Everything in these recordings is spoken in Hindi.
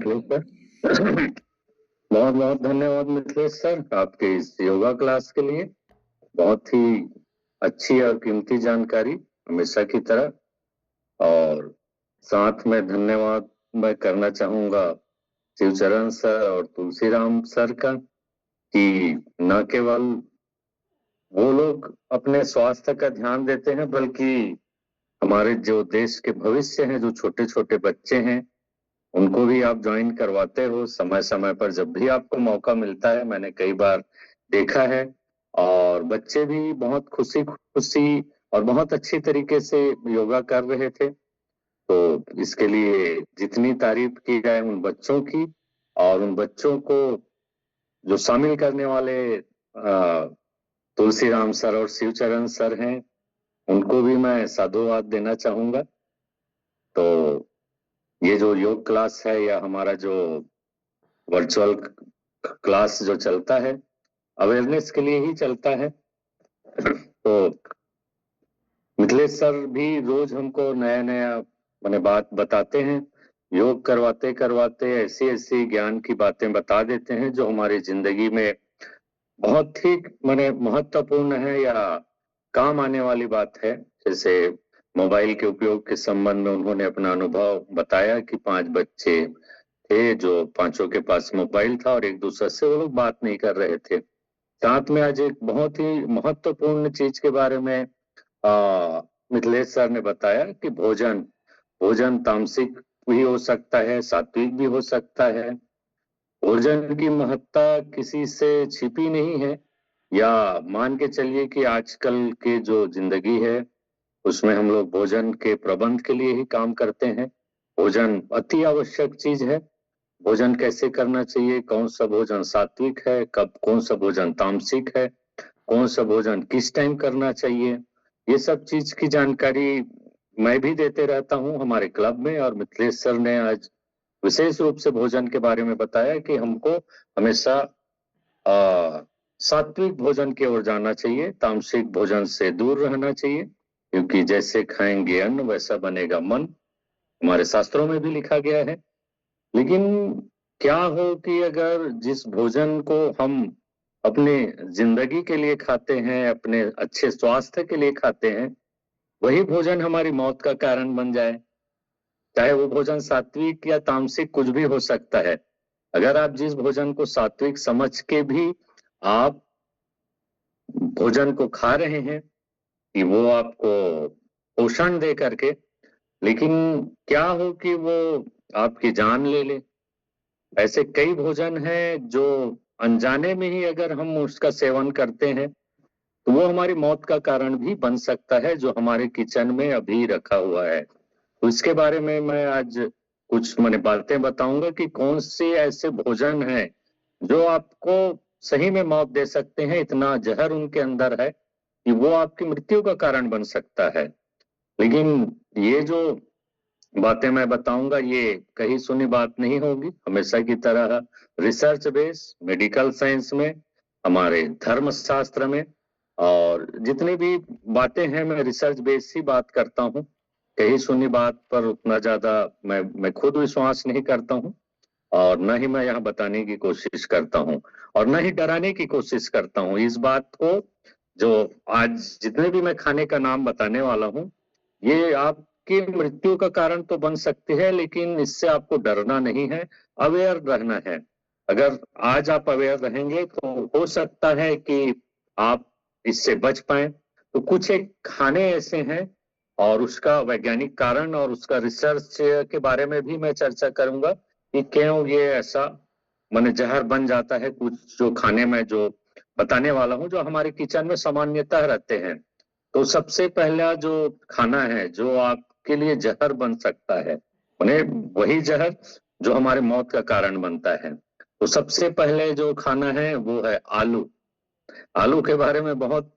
ठीक है। बहुत बहुत धन्यवाद मिथिलेश सर, आपके इस योगा क्लास के लिए। बहुत ही अच्छी और कीमती जानकारी हमेशा की तरह। और साथ में धन्यवाद मैं करना चाहूंगा शिवचरण सर और तुलसीराम सर का, कि न केवल वो लोग अपने स्वास्थ्य का ध्यान देते हैं, बल्कि हमारे जो देश के भविष्य हैं, जो छोटे छोटे बच्चे हैं, उनको भी आप ज्वाइन करवाते हो समय समय पर। जब भी आपको मौका मिलता है, मैंने कई बार देखा है, और बच्चे भी बहुत खुशी खुशी और बहुत अच्छी तरीके से योगा कर रहे थे। तो इसके लिए जितनी तारीफ की जाए उन बच्चों की, और उन बच्चों को जो शामिल करने वाले तुलसीराम सर और शिवचरण सर हैं, उनको भी मैं साधुवाद देना चाहूंगा। तो ये जो योग क्लास है, या हमारा जो वर्चुअल क्लास जो चलता है, अवेयरनेस के लिए ही चलता है। तो मिथिलेश सर भी रोज हमको नया नया मैंने बात बताते हैं। योग करवाते करवाते ऐसी ऐसी ज्ञान की बातें बता देते हैं जो हमारी जिंदगी में बहुत ही मैंने महत्वपूर्ण है, या काम आने वाली बात है। जैसे मोबाइल के उपयोग के संबंध में उन्होंने अपना अनुभव बताया कि 5 बच्चे थे जो पांचों के पास मोबाइल था, और एक दूसरे से वो लोग बात नहीं कर रहे थे। साथ में आज एक बहुत ही महत्वपूर्ण चीज के बारे में मिथिलेश सर ने बताया कि भोजन भोजन तामसिक भी हो सकता है, सात्विक भी हो सकता है। भोजन की महत्ता किसी से छिपी नहीं है। या मान के चलिए कि आजकल के जो जिंदगी है, उसमें हम लोग भोजन के प्रबंध के लिए ही काम करते हैं। भोजन अति आवश्यक चीज है। भोजन कैसे करना चाहिए, कौन सा भोजन सात्विक है, कब कौन सा भोजन तामसिक है, कौन सा भोजन किस टाइम करना चाहिए, ये सब चीज की जानकारी मैं भी देते रहता हूँ हमारे क्लब में। और मिथिलेश सर ने आज विशेष रूप से भोजन के बारे में बताया कि हमको हमेशा सात्विक भोजन की ओर जाना चाहिए, तामसिक भोजन से दूर रहना चाहिए, क्योंकि जैसे खाएंगे अन्न वैसा बनेगा मन, हमारे शास्त्रों में भी लिखा गया है। लेकिन क्या हो कि अगर जिस भोजन को हम अपने जिंदगी के लिए खाते हैं, अपने अच्छे स्वास्थ्य के लिए खाते हैं, वही भोजन हमारी मौत का कारण बन जाए। चाहे वो भोजन सात्विक या तामसिक कुछ भी हो सकता है। अगर आप जिस भोजन को सात्विक समझ के भी आप भोजन को खा रहे हैं कि वो आपको पोषण दे करके, लेकिन क्या हो कि वो आपकी जान ले ले। ऐसे कई भोजन हैं जो अनजाने में ही अगर हम उसका सेवन करते हैं, तो वो हमारी मौत का कारण भी बन सकता है, जो हमारे किचन में अभी रखा हुआ है। तो इसके बारे में मैं आज कुछ मैंने बातें बताऊंगा कि कौन से ऐसे भोजन हैं जो आपको सही में मौत दे सकते हैं। इतना जहर उनके अंदर है कि वो आपकी मृत्यु का कारण बन सकता है। लेकिन ये जो बातें मैं बताऊंगा, ये कहीं सुनी बात नहीं होगी। हमेशा की तरह रिसर्च बेस, मेडिकल साइंस में, हमारे धर्म शास्त्र में, और जितनी भी बातें हैं मैं रिसर्च बेस ही बात करता हूँ। कहीं सुनी बात पर उतना ज्यादा मैं खुद विश्वास नहीं करता हूँ, और न ही मैं यहाँ बताने की कोशिश करता हूँ, और न ही डराने की कोशिश करता हूँ। इस बात को जो आज जितने भी मैं खाने का नाम बताने वाला हूँ, ये आपकी मृत्यु का कारण तो बन सकती है, लेकिन इससे आपको डरना नहीं है, अवेयर रहना है। अगर आज आप अवेयर रहेंगे तो हो सकता है कि आप इससे बच पाए। तो कुछ एक खाने ऐसे हैं, और उसका वैज्ञानिक कारण और उसका रिसर्च के बारे में भी मैं चर्चा करूंगा कि क्यों ये ऐसा माने जहर बन जाता है। कुछ जो खाने में जो बताने वाला हूँ, जो हमारे किचन में सामान्यतः रहते हैं। तो सबसे पहला जो खाना है जो आपके लिए जहर बन सकता है, उन्हें वही जहर जो हमारे मौत का कारण बनता है। तो सबसे पहले जो खाना है वो है आलू। आलू के बारे में बहुत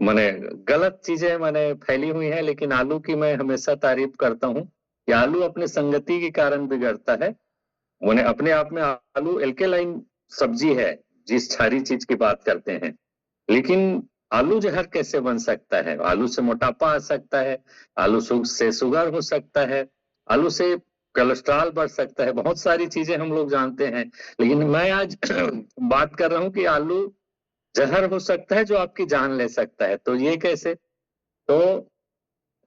माने गलत चीजें माने फैली हुई हैं, लेकिन आलू की मैं हमेशा तारीफ करता हूँ कि आलू अपने संगति के कारण बिगड़ता है। उन्हें अपने आप में आलू एल्केलाइन सब्जी है, जिस सारी चीज की बात करते हैं। लेकिन आलू जहर कैसे बन सकता है? आलू से मोटापा आ सकता है, आलू से शुगर हो सकता है, आलू से कोलेस्ट्रॉल बढ़ सकता है, बहुत सारी चीजें हम लोग जानते हैं। लेकिन मैं आज बात कर रहा हूं कि आलू जहर हो सकता है जो आपकी जान ले सकता है। तो ये कैसे? तो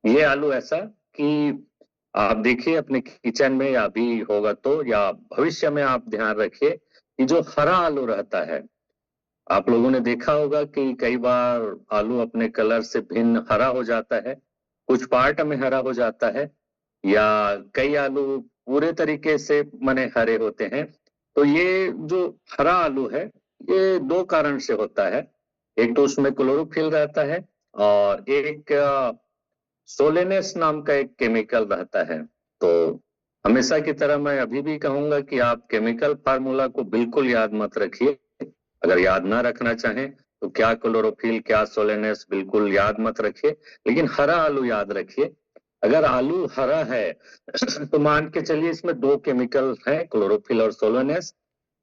ये आलू ऐसा कि आप देखिए अपने किचन में, या भी होगा तो, या भविष्य में आप ध्यान रखिए कि जो हरा आलू रहता है, आप लोगों ने देखा होगा कि कई बार आलू अपने कलर से भिन्न हरा हो जाता है, कुछ पार्ट में हरा हो जाता है, या कई आलू पूरे तरीके से माने हरे होते हैं। तो ये जो हरा आलू है, ये दो कारण से होता है। एक तो उसमें क्लोरोफिल रहता है, और एक सोलेनेस नाम का एक केमिकल रहता है। तो हमेशा की तरह मैं अभी भी कहूंगा कि आप केमिकल फार्मूला को बिल्कुल याद मत रखिए। अगर याद ना रखना चाहें तो क्या क्लोरोफिल क्या सोलेनेस बिल्कुल याद मत रखिए, लेकिन हरा आलू याद रखिए। अगर आलू हरा है तो मान के चलिए इसमें दो केमिकल हैं, क्लोरोफिल और सोलेनेस।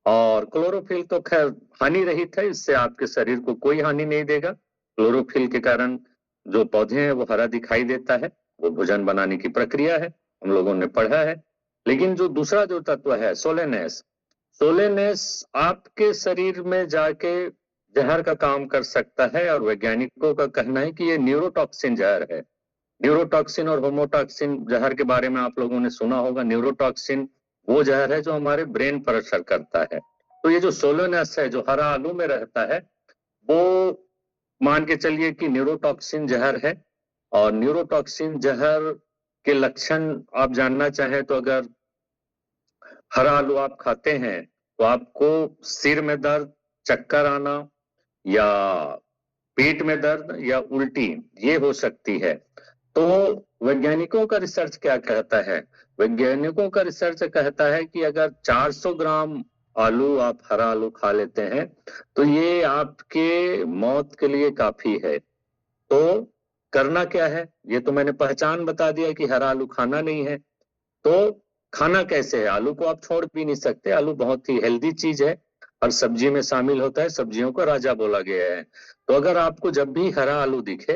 और क्लोरोफिल तो खैर हानि रहित है, इससे आपके शरीर को कोई हानि नहीं देगा। क्लोरोफिल के कारण जो पौधे हैं वो हरा दिखाई देता है, वो भोजन बनाने की प्रक्रिया है, हम लोगों ने पढ़ा है। लेकिन जो दूसरा जो तत्व है सोलेनेस, सोलेनेस आपके शरीर में जाके जहर का काम कर सकता है, और वैज्ञानिकों का कहना है कि ये न्यूरोटॉक्सिन जहर है। न्यूरोटॉक्सिन और होमोटॉक्सिन जहर के बारे में आप लोगों ने सुना होगा। न्यूरोटॉक्सिन वो जहर है जो हमारे ब्रेन पर असर करता है। तो ये जो सोलोनेस है जो हरा आलू में रहता है, वो मान के चलिए कि न्यूरोटॉक्सिन जहर है। और न्यूरोटॉक्सिन जहर के लक्षण आप जानना चाहें तो अगर हरा आलू आप खाते हैं तो आपको सिर में दर्द, चक्कर आना, या पेट में दर्द, या उल्टी ये हो सकती है। तो वैज्ञानिकों का रिसर्च क्या कहता है? वैज्ञानिकों का रिसर्च कहता है कि अगर 400 ग्राम आलू आप हरा आलू खा लेते हैं तो ये आपके मौत के लिए काफी है। तो करना क्या है? ये तो मैंने पहचान बता दिया कि हरा आलू खाना नहीं है। तो खाना कैसे है? आलू को आप छोड़ भी नहीं सकते, आलू बहुत ही हेल्दी चीज है, हर सब्जी में शामिल होता है, सब्जियों का राजा बोला गया है। तो अगर आपको जब भी हरा आलू दिखे,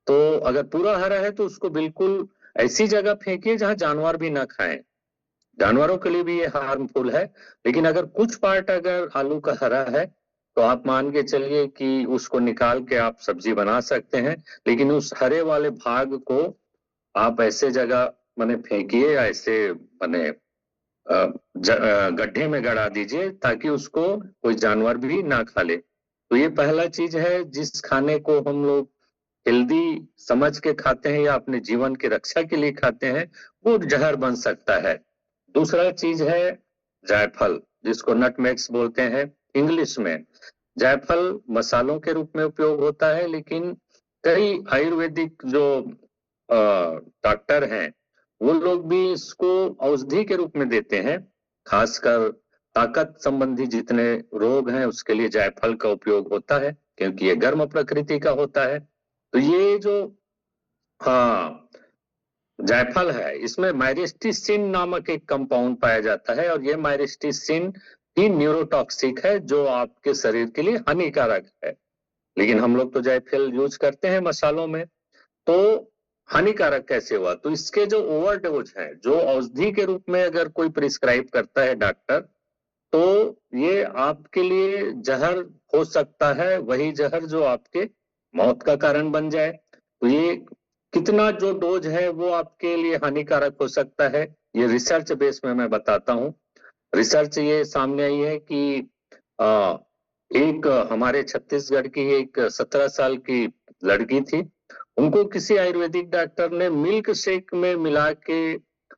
तो अगर पूरा हरा है तो उसको बिल्कुल ऐसी जगह फेंकिए जहां जानवर भी ना खाएं। जानवरों के लिए भी ये हार्मफुल है। लेकिन अगर कुछ पार्ट अगर आलू का हरा है तो आप मान के चलिए कि उसको निकाल के आप सब्जी बना सकते हैं। लेकिन उस हरे वाले भाग को आप ऐसे जगह माने फेंकिए, या ऐसे माने गड्ढे में गड़ा दीजिए ताकि उसको कोई जानवर भी ना खा ले। तो ये पहला चीज है, जिस खाने को हम लोग हेल्दी समझ के खाते हैं या अपने जीवन की रक्षा के लिए खाते हैं, वो जहर बन सकता है। दूसरा चीज है जायफल, जिसको नटमेग्स बोलते हैं इंग्लिश में। जायफल मसालों के रूप में उपयोग होता है, लेकिन कई आयुर्वेदिक जो डॉक्टर हैं वो लोग भी इसको औषधि के रूप में देते हैं। खासकर ताकत संबंधी जितने रोग हैं उसके लिए जायफल का उपयोग होता है, क्योंकि ये गर्म प्रकृति का होता है। तो ये जो हाँ जायफल है, इसमें माइरिस्टिसिन नामक एक कंपाउंड पाया जाता है, और ये माइरिस्टिसिन ही न्यूरोटॉक्सिक है जो आपके शरीर के लिए हानिकारक है। लेकिन हम लोग तो जायफल यूज करते हैं मसालों में। तो हानिकारक कैसे हुआ? तो इसके जो ओवरडोज है, जो औषधि के रूप में अगर कोई प्रिस्क्राइब करता है डॉक्टर, तो ये आपके लिए जहर हो सकता है, वही जहर जो आपके मौत का कारण बन जाए। तो ये कितना जो डोज है वो आपके लिए हानिकारक हो सकता है, ये रिसर्च बेस में मैं बताता हूँ। रिसर्च ये सामने आई है कि आ, एक हमारे छत्तीसगढ़ की एक 17 साल की लड़की थी। उनको किसी आयुर्वेदिक डॉक्टर ने मिल्क शेक में मिला के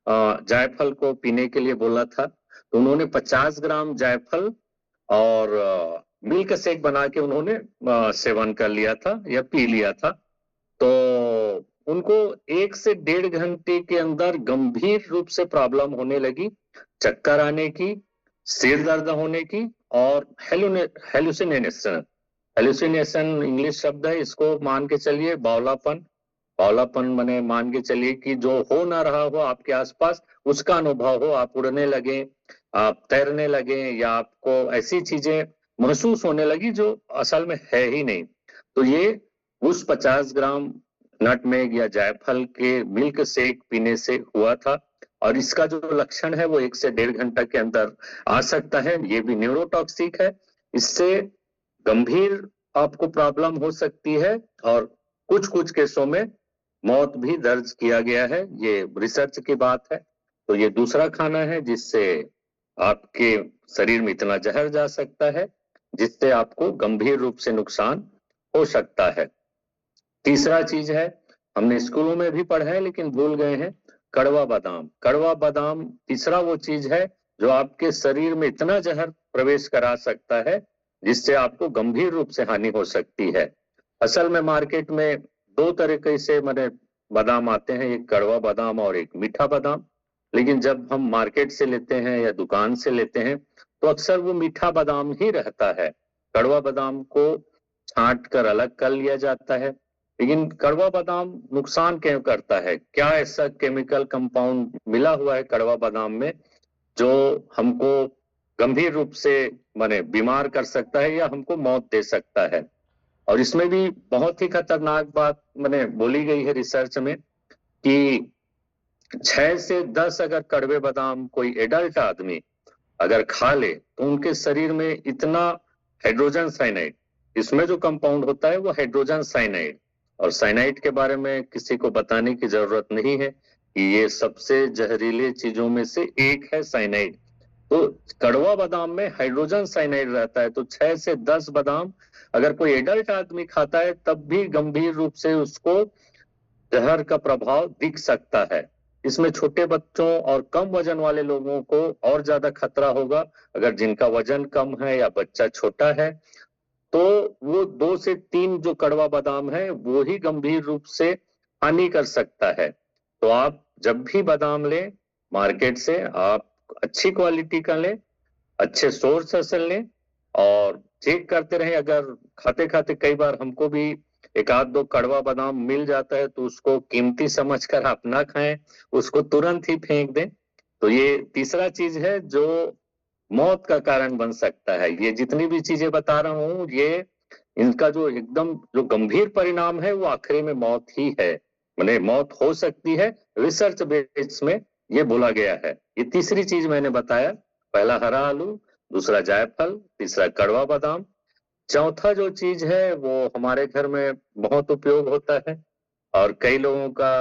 जायफल को पीने के लिए बोला था। तो उन्होंने 50 ग्राम जायफल और मिल्क शेक बना के उन्होंने सेवन कर लिया था या पी लिया था। तो उनको 1 से 1.5 घंटे के अंदर गंभीर रूप से प्रॉब्लम होने लगी, चक्कर आने की, सिर दर्द होने की, और हेलुसिनेशन। हेलुसिनेशन इंग्लिश शब्द है, इसको मान के चलिए बावलापन। बावलापन माने मान के चलिए कि जो हो ना रहा हो आपके आसपास उसका अनुभव हो, आप उड़ने लगे, आप तैरने लगे, या आपको ऐसी चीजें महसूस होने लगी जो असल में है ही नहीं। तो ये उस 50 ग्राम नटमेग या जायफल के मिल्क शेक पीने से हुआ था। और इसका जो लक्षण है वो 1 से 1.5 घंटा के अंदर आ सकता है। ये भी न्यूरोटॉक्सिक है, इससे गंभीर आपको प्रॉब्लम हो सकती है और कुछ कुछ केसों में मौत भी दर्ज किया गया है। ये रिसर्च की बात है। तो ये दूसरा खाना है जिससे आपके शरीर में इतना जहर जा सकता है जिससे आपको गंभीर रूप से नुकसान हो सकता है। तीसरा चीज है, हमने स्कूलों में भी पढ़ा है लेकिन भूल गए हैं, कड़वा बादाम। कड़वा बादाम तीसरा वो चीज है जो आपके शरीर में इतना जहर प्रवेश करा सकता है जिससे आपको गंभीर रूप से हानि हो सकती है। असल में मार्केट में 2 तरीके से बादाम आते हैं, एक कड़वा बादाम और एक मीठा बादाम। लेकिन जब हम मार्केट से लेते हैं या दुकान से लेते हैं तो अक्सर वो मीठा बादाम ही रहता है। कड़वा बादाम को छांट कर अलग कर लिया जाता है। लेकिन कड़वा बादाम नुकसान क्यों करता है? क्या ऐसा केमिकल कंपाउंड मिला हुआ है कड़वा बादाम में जो हमको गंभीर रूप से बीमार कर सकता है या हमको मौत दे सकता है? और इसमें भी बहुत ही खतरनाक बात बोली गई है रिसर्च में कि 6 से 10 अगर कड़वे बादाम कोई एडल्ट आदमी अगर खा ले तो उनके शरीर में इतना हाइड्रोजन साइनाइड, इसमें जो कंपाउंड होता है वो हाइड्रोजन साइनाइड, और साइनाइड के बारे में किसी को बताने की जरूरत नहीं है कि ये सबसे जहरीले चीजों में से एक है साइनाइड। तो कड़वा बादाम में हाइड्रोजन साइनाइड रहता है। तो 6 से 10 बादाम अगर कोई एडल्ट आदमी खाता है तब भी गंभीर रूप से उसको जहर का प्रभाव दिख सकता है। इसमें छोटे बच्चों और कम वजन वाले लोगों को और ज्यादा खतरा होगा। अगर जिनका वजन कम है या बच्चा छोटा है तो वो 2 से 3 जो कड़वा बादाम है वो ही गंभीर रूप से हानि कर सकता है। तो आप जब भी बादाम लें मार्केट से, आप अच्छी क्वालिटी का लें, अच्छे सोर्स से लें और चेक करते रहें। अगर खाते खाते कई बार हमको भी 1-2 कड़वा बादाम मिल जाता है तो उसको कीमती समझकर आप ना खाएं, उसको तुरंत ही फेंक दें। तो ये तीसरा चीज है जो मौत का कारण बन सकता है। ये जितनी भी चीजें बता रहा हूं ये इनका जो एकदम जो गंभीर परिणाम है वो आखिरी में मौत ही है, मौत हो सकती है। रिसर्च बेस में ये बोला गया है। ये तीसरी चीज मैंने बताया, पहला हरा आलू, दूसरा जायफल, तीसरा कड़वा बादाम, चौथा जो चीज है वो हमारे घर में बहुत उपयोग होता है और कई लोगों का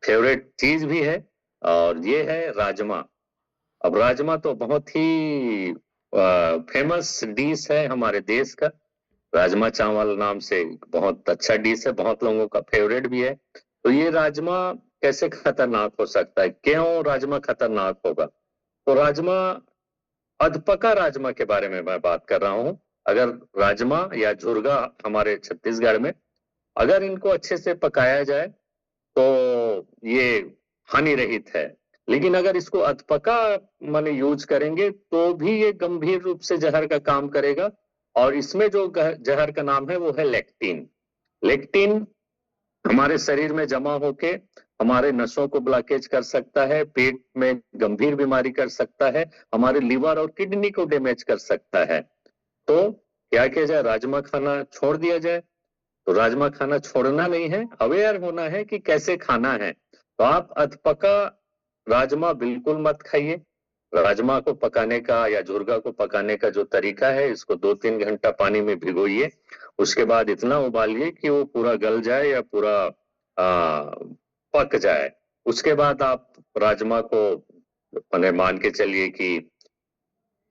फेवरेट चीज भी है, और ये है राजमा। अब राजमा तो बहुत ही फेमस डिश है हमारे देश का। राजमा चावल नाम से बहुत अच्छा डिश है, बहुत लोगों का फेवरेट भी है। तो ये राजमा कैसे खतरनाक हो सकता है? क्यों राजमा खतरनाक होगा? तो राजमा, अधपका राजमा के बारे में मैं बात कर रहा हूं। अगर राजमा या झुरगा हमारे छत्तीसगढ़ में अगर इनको अच्छे से पकाया जाए तो ये हानि रहित है। लेकिन अगर इसको अधपका यूज करेंगे तो भी ये गंभीर रूप से जहर का काम करेगा। और इसमें जो जहर का नाम है वो है लेक्टिन। लेक्टिन हमारे शरीर में जमा होके हमारे नसों को ब्लॉकेज कर सकता है, पेट में गंभीर बीमारी कर सकता है, हमारे लीवर और किडनी को डैमेज कर सकता है। तो क्या किया जाए? राजमा खाना छोड़ दिया जाए? तो राजमा खाना छोड़ना नहीं है, अवेयर होना है कि कैसे खाना है। तो आप अधपका राजमा बिल्कुल मत खाइए। राजमा को पकाने का या झुरगा को पकाने का जो तरीका है, इसको 2-3 घंटा पानी में भिगोइए, उसके बाद इतना उबालिए कि वो पूरा गल जाए या पूरा पक जाए। उसके बाद आप राजमा को मान के चलिए कि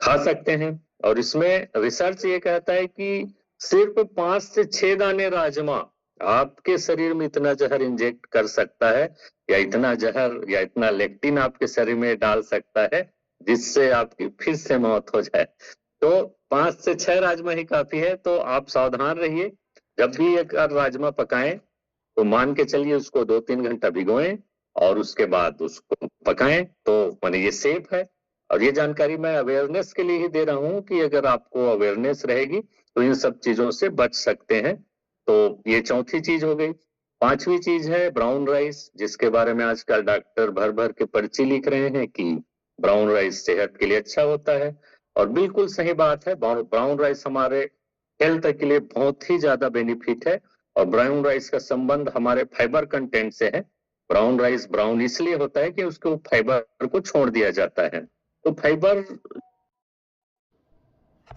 खा सकते हैं। और इसमें रिसर्च ये कहता है कि सिर्फ 5 से 6 दाने राजमा आपके शरीर में इतना जहर इंजेक्ट कर सकता है, या इतना जहर या इतना लेक्टिन आपके शरीर में डाल सकता है जिससे आपकी फिर से मौत हो जाए। तो 5 से 6 राजमा ही काफी है। तो आप सावधान रहिए, जब भी एक राजमा पकाएं तो मान के चलिए उसको 2-3 घंटा भिगोएं और उसके बाद उसको पकाएं। तो ये सेफ है। और ये जानकारी मैं अवेयरनेस के लिए ही दे रहा हूं कि अगर आपको अवेयरनेस रहेगी तो इन सब चीजों से बच सकते हैं। तो ये चौथी चीज हो गई। पांचवी चीज है ब्राउन राइस, जिसके बारे में आजकल डॉक्टर भर भर के पर्ची लिख रहे हैं कि ब्राउन राइस सेहत के लिए अच्छा होता है। और बिल्कुल सही बात है, ब्राउन राइस हमारे हेल्थ के लिए बहुत ही ज्यादा बेनिफिट है। और ब्राउन राइस का संबंध हमारे फाइबर कंटेंट से है। ब्राउन राइस ब्राउन इसलिए होता है कि उसको फाइबर को छोड़ दिया जाता है। तो फाइबर